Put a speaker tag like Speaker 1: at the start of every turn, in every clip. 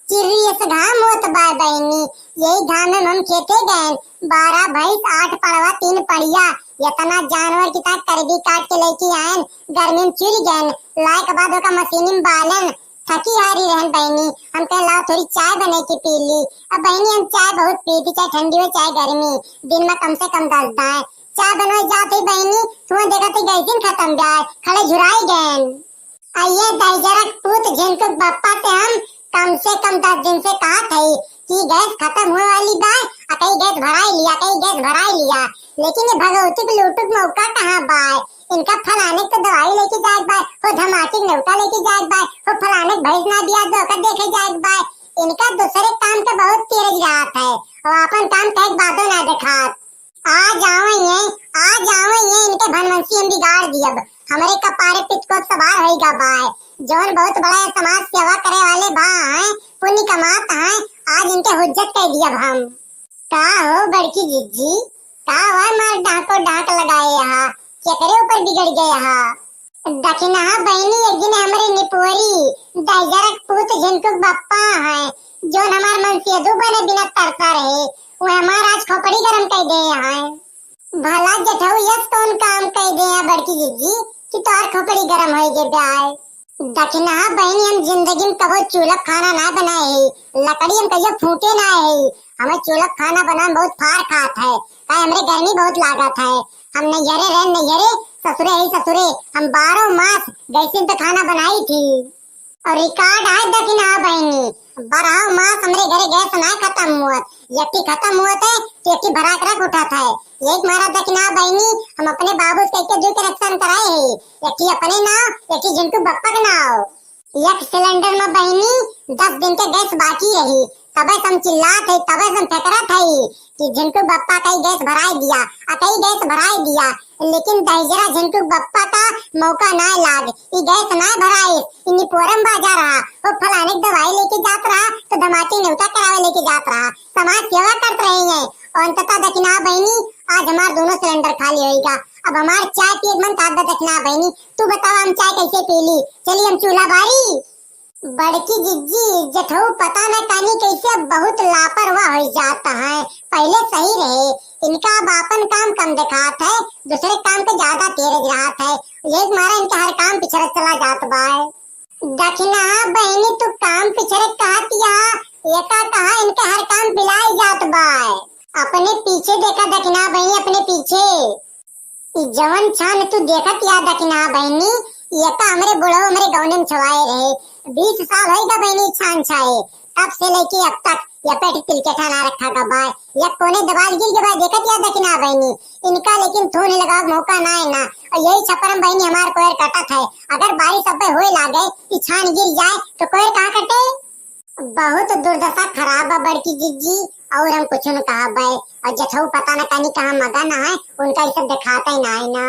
Speaker 1: चिर्रियस घाम होत बा बहनी। यही घाम में हम खेते गए 12 भैंस 8 पड़वा 3 पड़िया इतना जानवर की तरह करबी काट के लेके आयन। गर्मी में चिर गए लाए के बाद ओका मशीनी में बालन थकी हारी रहन बहनी। हम कहे लाओ थोड़ी चाय बने के पी ली। अब बहनी हम चाय बहुत पीती, चाहे ठंडी हो चाहे गर्मी, दिन में कम से कम 10 दाए चाय बनवाई जाती बहनी। तुम्हें देखा थी गैसीन खत्म जाए खड़े झुराई गए। आइए दहजरक पूत झिनकुक बप्पा से हम कम से कम 10 दिन से कहा थी कि गैस खत्म होने वाली बाय, कई गैस भराई लिया कई गैस भराई लिया, लेकिन ये भगवती के लूटुक मौका कहाँ बाय। इनका फलाने तो दवाई लेके जाए बाय, हो धमाके नौका लेके जाए बाय, हो फलाने भैंस ना दिया धोखा देखे जाए बाय। इनका दूसरे काम का बहुत तेज रात है और अपन काम तक बातों ना देखा। आ जाओ ये इनके भनवंशी हम बिगाड़ दिया। हमारे कपारे पिट को सवार होइगा बाय। जौन बहुत बड़ा समाज सेवा करे वाले बा हैं, पुण्य कमात हैं, आज इनके हुज्जत कह दिया हम। का हो बड़की जिज्जी, का हुआ मार डाको डाक लगाए यहाँ, केकरे ऊपर बिगड़ गए यहाँ। दखिना बहनी एक दिन हमारे निपोरी दहजरक पूत झिनकुक बप्पा है, जौन हमार मन से दू बने बिना तरता रहे, वो हमारा आज खोपड़ी गरम कर दे यहाँ। भला जठाऊ यस कौन काम कर दे यहाँ बड़की जिज्जी कि तोर खोपड़ी गरम हो गए ब्याय। दखिना बहनी हम जिंदगी में कबो चूल्हा खाना ना बनाए है, लकड़ी हम कहियो फूटे ना है। हमें चूल्हा खाना बनाने बहुत फार खात है, काहे हमरे गर्मी बहुत लागत है। हम नैहरे रहे नैहरे, ससुरे है ससुरे, हम 12 मास गैसीन पे खाना बनाई थी। और रिकॉर्ड है दखिना बहनी 12 मास हमरे घरे गैस ना खत्म हुआ, यकी खत्म हुआ थे तो यकी भरा कर रख उठा था। एक मारा दखिना बहनी हम अपने बाबू से कह के कनेक्शन कराए है, यकी अपने नाव यकी झिनकुक बप्पा के नाव। एक सिलेंडर में बहनी 10 दिन के गैस बाकी रही, तबे हम चिल्लात है तबे हम फेकरत है कि झिनकुक बप्पा कई गैस भराई दिया कई गैस भराई दिया, लेकिन दहजरा झिनकुक बप्पा का मौका ना लाग, ई गैस ना भराई, इन्हीं पोरम बाजा रहा, वो फलाने दवाई लेके जात रहा तो धमाके न्योता करावे लेके जात रहा, समाज सेवा करते रहे हैं। और अंततः दखिना बहनी आज हमार दोनों सिलेंडर खाली होएगा। अब हमार चाय पिए मन था दखिना बहनी, तू बताओ हम चाय कैसे पी ली। चलिए हम चूल्हा बारी। बड़की जिज्जी जठऊ पता न कानी कैसे बहुत लापरवाह हो जाता है, पहले सही रहे, इनका अब अपन काम कम दिखात है, दूसरे काम के ज्यादा तेज रहत है, एक मारा इनका हर काम पिछड़े चला जात बाय। दखिना बहनी तू काम पिछड़े कहतिया, एका कहा इनके हर काम बिलाई जात बाय। अपने पीछे देखा दखिना बहनी अपने पीछे, जवन छान तू देखत या दखिना बहनी, एका हमरे बुढ़ऊ हमरे गौने में छवाए रहे, 20 साल होएगा बहनी छान छाए, तब से लेके अब तक या पेट तिलकेठा ना रखा का बाय, या कोने दबाल गिर के बाय देखत या दखिना बहनी। इनका लेकिन थोने लगा मौका ना है ना, और यही छपरम बहनी हमार कोयर कटत है, अगर बारिश अब होए लागे कि छान गिर जाए तो कोयर कहाँ कटे। बहुत दुर्दशा खराब है बड़की जिज्जी, और हम कुछ न कहा बाय। और जठऊ पता न कहीं कहाँ मगन है, उनका ये सब दिखाता ही ना है ना,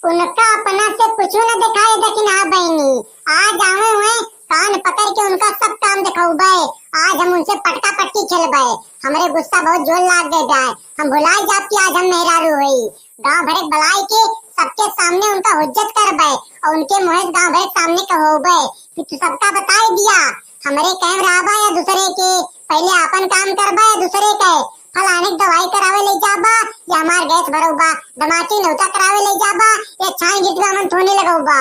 Speaker 1: उनका अपना से कुछ न दिखाए दखिना बहनी। आज आवे हुए कान पकड़ के उनका सब काम दिखाऊ बाय, आज हम उनसे पटका पटकी खेल बाय। हमारे गुस्सा बहुत जोर लाग गए बाय, हम भुलाई जाब कि आज हम मेहरारू हुई, गाँव भरे बलाई के सबके सामने उनका हुज्जत कर बाय, और उनके मुँह गाँव भरे सामने कहो बाय कि तू सबका बताई दिया, हमारे कैम रहा या दूसरे के, पहले अपन काम कर बा या दूसरे के, फलाने दवाई करावे ले जाबा या हमार गैस भरो बा, धमाके नौता करावे ले जाबा या छाई गिटवा मन थोने लगाऊ बा।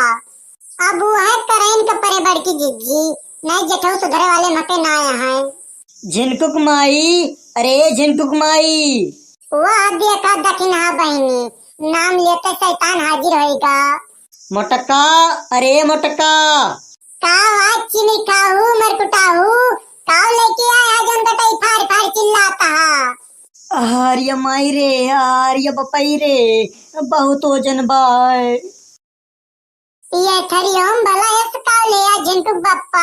Speaker 1: अब वो है करेन का परे बड़की जिज्जी, नहीं जठऊ सुधरे वाले मके ना यहाँ।
Speaker 2: झिनकुक माई, अरे झिनकुक माई।
Speaker 1: वह देखा दखिना बहनी, नाम लेते शैतान हाजिर होएगा।
Speaker 2: मोटका, अरे मोटका।
Speaker 1: काव चिनी खाऊ मरकुटाऊ, काव लेके आया जन कटाई फाड़ फाड़ चिल्लाता हा।
Speaker 2: आर्य माई रे, आर्य बपाई रे, बहुत वजन बाय।
Speaker 1: ये थरियों भला इस काव ले आ झिनकुक बप्पा,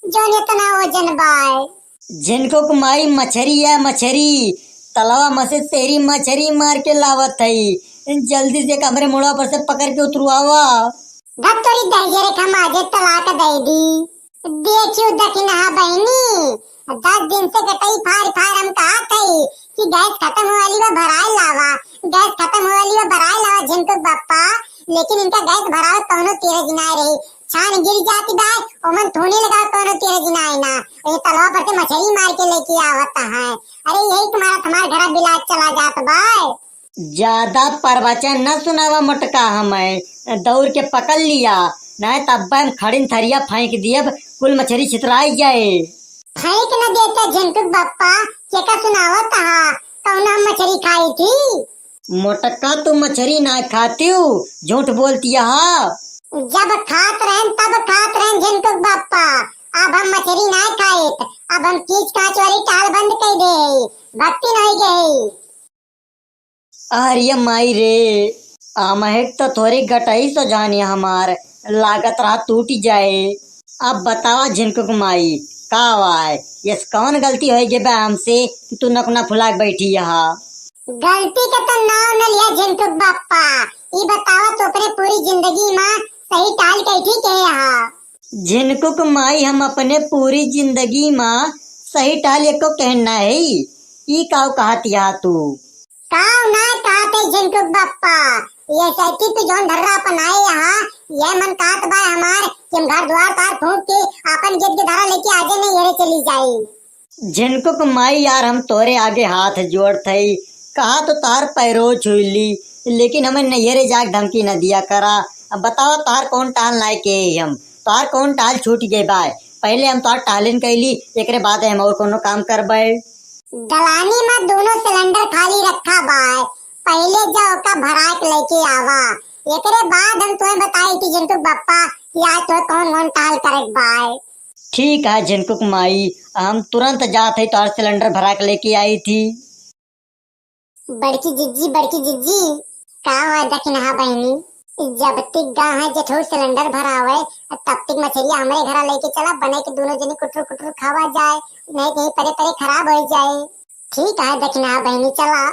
Speaker 1: जो इतना वजन बाय।
Speaker 2: झिनकुक माई मछरी है मछरी, तलावा में से तेरी मछरी मार के लावत है, जल्दी से कमरे मुड़ा पर से पकड़ के उतरवावा।
Speaker 1: धत्तोरी दहजरे खमाजे तलाक दे दी। देखियो दखिना बहनी, 10 दिन से कटाई फाड़ फाड़ हम कहा थी कि गैस खत्म हो वाली वो भराए लावा, गैस खत्म हो वाली वो भराए लावा झिनकुक बप्पा, लेकिन इनका गैस भराव कौनो तेज ना रही, छान गिर जाती बाय ओमन थोड़ी लगा कोनो तेरे जिनाई ना ये तलवा पर से मछली मार के लेके आवत है। अरे यही तुम्हारा घर बिलाज चला जात बाय।
Speaker 2: ज्यादा प्रवचन न सुनावा मोटका, हमें दौड़ के पकड़ लिया नहीं तब हम खड़िन थरिया फेंक दियब कुल मछली छितराई जाए।
Speaker 1: फेंक न देता झंटुक बप्पा के का सुनावत हा कौन हम मछली खाई थी।
Speaker 2: मोटका तू मछली ना खाती हूँ, झूठ बोलती है।
Speaker 1: जब खात रहें झंटुक बप्पा, अब हम मछली ना खाए, अब हम कीच काच वाली टाल बंद कर दे, भक्ति नहीं गई।
Speaker 2: अरे माई रे, आमहेक तो थोड़ी गटाई सो जानी हमार लागत रहा टूट जाए। अब बतावा झिनकुक माई का वाय ये कौन गलती हो गई बा हमसे कि तू नकना फुला के बैठी यहाँ।
Speaker 1: गलती का तो नाम न लिया झिनकुक बप्पा, ये बतावा तो अपने पूरी जिंदगी में सही टाल कैठी के यहाँ।
Speaker 2: झिनकुक माई हम अपने पूरी जिंदगी में सही टाल एको कहना है ई काव कहती है तू।
Speaker 1: काव ना कहते झिनकुक बप्पा, ये सैती तू जोन धर्रा अपनाए यहाँ ये मन कात बा हमार कि हम घर द्वार तार फूंक के अपन जिद के धरा लेके आजे नहीं येरे चली जाई।
Speaker 2: झिनकुक माई यार हम तोरे आगे हाथ जोड़ थई, कहा तो तार पैरो छुली लेकिन हमें नैहरे जाग धमकी न दिया करा। अब बताओ तार कौन टाल लाए के हम तार कौन टाल छूट गए बाय, पहले हम तार टालिन कैली एकरे बाद हम और कोनो काम करबे।
Speaker 1: दलानी में दोनों सिलेंडर खाली रखा बाय, पहले जाओ का भरा के लेके आवा, एकरे बाद हम तुम्हें बताई थी झिनकुक बप्पा कि आज तो कौन कौन टाल करे बाय।
Speaker 2: ठीक है झिनकुक माई, हम तुरंत जात है तार सिलेंडर भरा के लेके आई थी।
Speaker 1: बड़की जिज्जी का हुआ दखना बहनी, जब तक गाँव है जेठो सिलेंडर भरावे तब तक मछलियाँ हमारे घर लेके चला बने के दोनों जने कुटुर कुटुर खावा जाए, नहीं कहीं परे परे खराब हो जाए। ठीक है दखना बहनी चला।